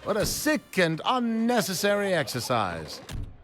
What a sick and unnecessary exercise.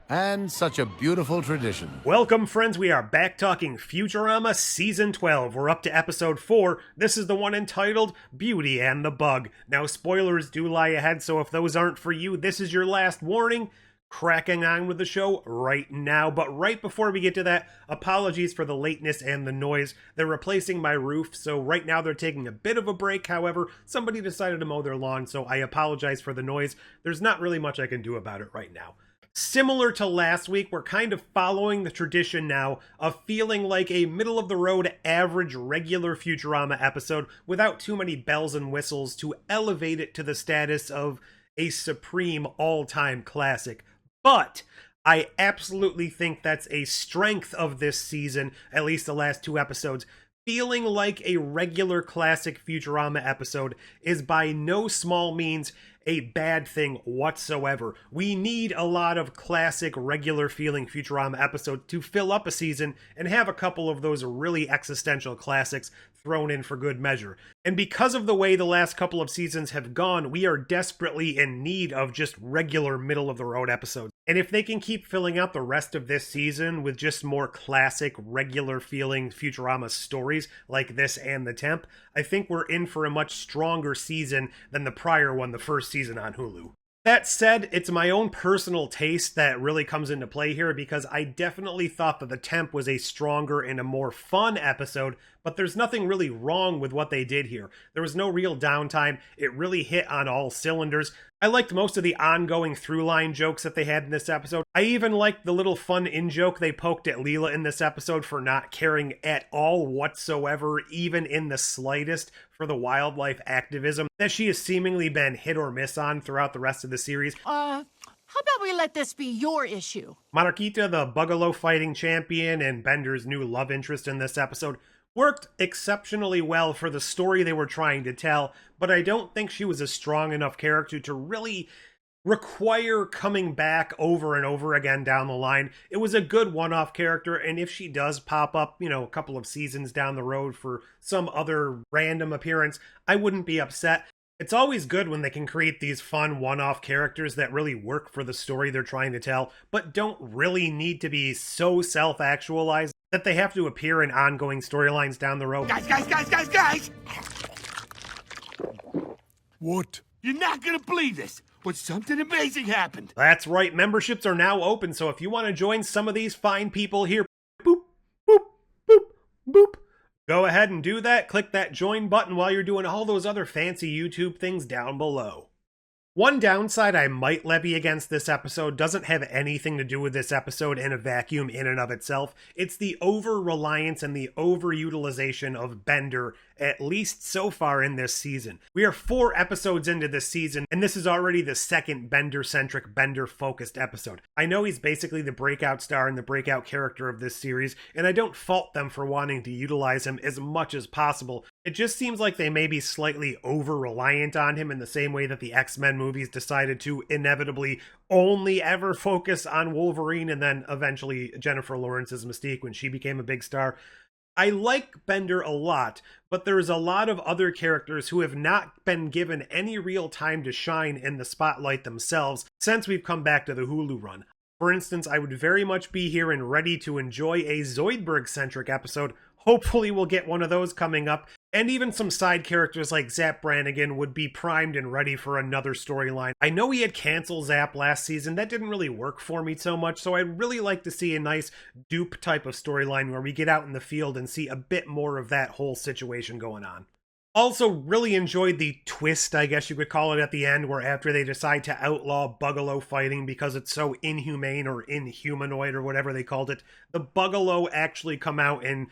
And such a beautiful tradition. Welcome, friends. We are back talking Futurama Season 12. We're up to Episode 4. This is the one entitled Beauty and the Bug. Now, spoilers do lie ahead, so if those aren't for you, this is your last warning. Cracking on with the show right now. But right before we get to that, apologies for the lateness and the noise. They're replacing my roof, so right now they're taking a bit of a break. However, somebody decided to mow their lawn, so I apologize for the noise. There's not really much I can do about it right now. Similar to last week, we're kind of following the tradition now of feeling like a middle-of-the-road, average, regular Futurama episode without too many bells and whistles to elevate it to the status of a supreme all-time classic. But I absolutely think that's a strength of this season, at least the last two episodes. Feeling like a regular classic Futurama episode is by no small means a bad thing whatsoever. We need a lot of classic, regular feeling Futurama episodes to fill up a season and have a couple of those really existential classics thrown in for good measure. And because of the way the last couple of seasons have gone, we are desperately in need of just regular middle-of-the-road episodes. And if they can keep filling out the rest of this season with just more classic, regular feeling Futurama stories like this and The Temp, I think we're in for a much stronger season than the prior one, the first season on Hulu. That said, it's my own personal taste that really comes into play here, because I definitely thought that The Temp was a stronger and a more fun episode, but there's nothing really wrong with what they did here. There was no real downtime. It really hit on all cylinders. I liked most of the ongoing through-line jokes that they had in this episode. I even liked the little fun in-joke they poked at Leela in this episode for not caring at all whatsoever, even in the slightest, for the wildlife activism that she has seemingly been hit or miss on throughout the rest of the series. How about we let this be your issue? Monarchita, the Bugalo fighting champion and Bender's new love interest in this episode, worked exceptionally well for the story they were trying to tell, but I don't think she was a strong enough character to really require coming back over and over again down the line. It was a good one-off character, and if she does pop up, a couple of seasons down the road for some other random appearance, I wouldn't be upset. It's always good when they can create these fun one-off characters that really work for the story they're trying to tell, but don't really need to be so self-actualized that they have to appear in ongoing storylines down the road. Guys! What? You're not gonna believe this, but something amazing happened. That's right, memberships are now open, so if you want to join some of these fine people here, boop, boop, boop, boop, go ahead and do that. Click that join button while you're doing all those other fancy YouTube things down below. One downside I might levy against this episode doesn't have anything to do with this episode in a vacuum in and of itself. It's the over-reliance and the over-utilization of Bender, at least so far in this season. We are 4 episodes into this season, and this is already the second Bender-centric, Bender-focused episode. I know he's basically the breakout star and the breakout character of this series, and I don't fault them for wanting to utilize him as much as possible. It just seems like they may be slightly over-reliant on him in the same way that the X-Men movies decided to inevitably only ever focus on Wolverine and then eventually Jennifer Lawrence's Mystique when she became a big star. I like Bender a lot, but there's a lot of other characters who have not been given any real time to shine in the spotlight themselves since we've come back to the Hulu run. For instance, I would very much be here and ready to enjoy a Zoidberg-centric episode. Hopefully we'll get one of those coming up. And even some side characters like Zap Brannigan would be primed and ready for another storyline. I know he had canceled Zap last season. That didn't really work for me so much, so I'd really like to see a nice dupe type of storyline where we get out in the field and see a bit more of that whole situation going on. Also really enjoyed the twist, I guess you could call it, at the end, where after they decide to outlaw Bugalo fighting because it's so inhumane or inhumanoid or whatever they called it, the Bugalo actually come out and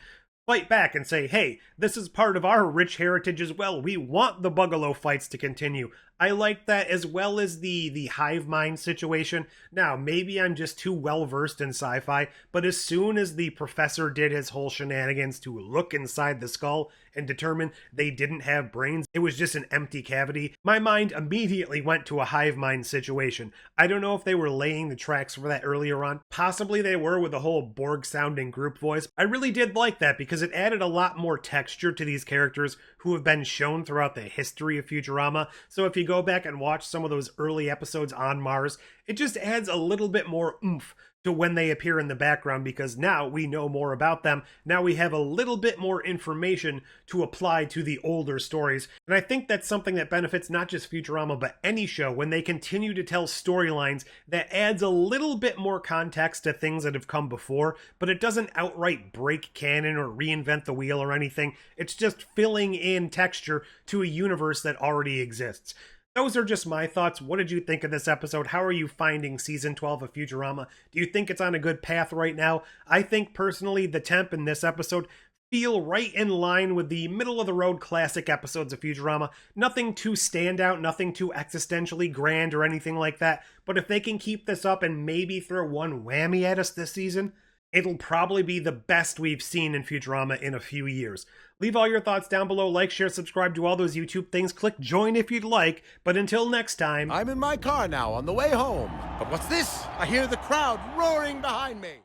fight back and say, hey, this is part of our rich heritage as well. We want the Bugalo fights to continue. I like that, as well as the hive mind situation. Now, maybe I'm just too well versed in sci-fi, but as soon as the professor did his whole shenanigans to look inside the skull and determine they didn't have brains, it was just an empty cavity, my mind immediately went to a hive mind situation. I don't know if they were laying the tracks for that earlier on. Possibly they were, with the whole Borg-sounding group voice. I really did like that because it added a lot more texture to these characters who have been shown throughout the history of Futurama. So if you you go back and watch some of those early episodes on Mars, it just adds a little bit more oomph to when they appear in the background, because now we know more about them. Now we have a little bit more information to apply to the older stories. And I think that's something that benefits not just Futurama, but any show when they continue to tell storylines that adds a little bit more context to things that have come before, but it doesn't outright break canon or reinvent the wheel or anything. It's just filling in texture to a universe that already exists. Those are just my thoughts. What did you think of this episode? How are you finding Season 12 of Futurama? Do you think it's on a good path right now? I think, personally, the temp in this episode feel right in line with the middle-of-the-road classic episodes of Futurama. Nothing too standout, nothing too existentially grand or anything like that. But if they can keep this up and maybe throw one whammy at us this season, it'll probably be the best we've seen in Futurama in a few years. Leave all your thoughts down below, like, share, subscribe, do all those YouTube things, click join if you'd like, but until next time... I'm in my car now on the way home. But what's this? I hear the crowd roaring behind me.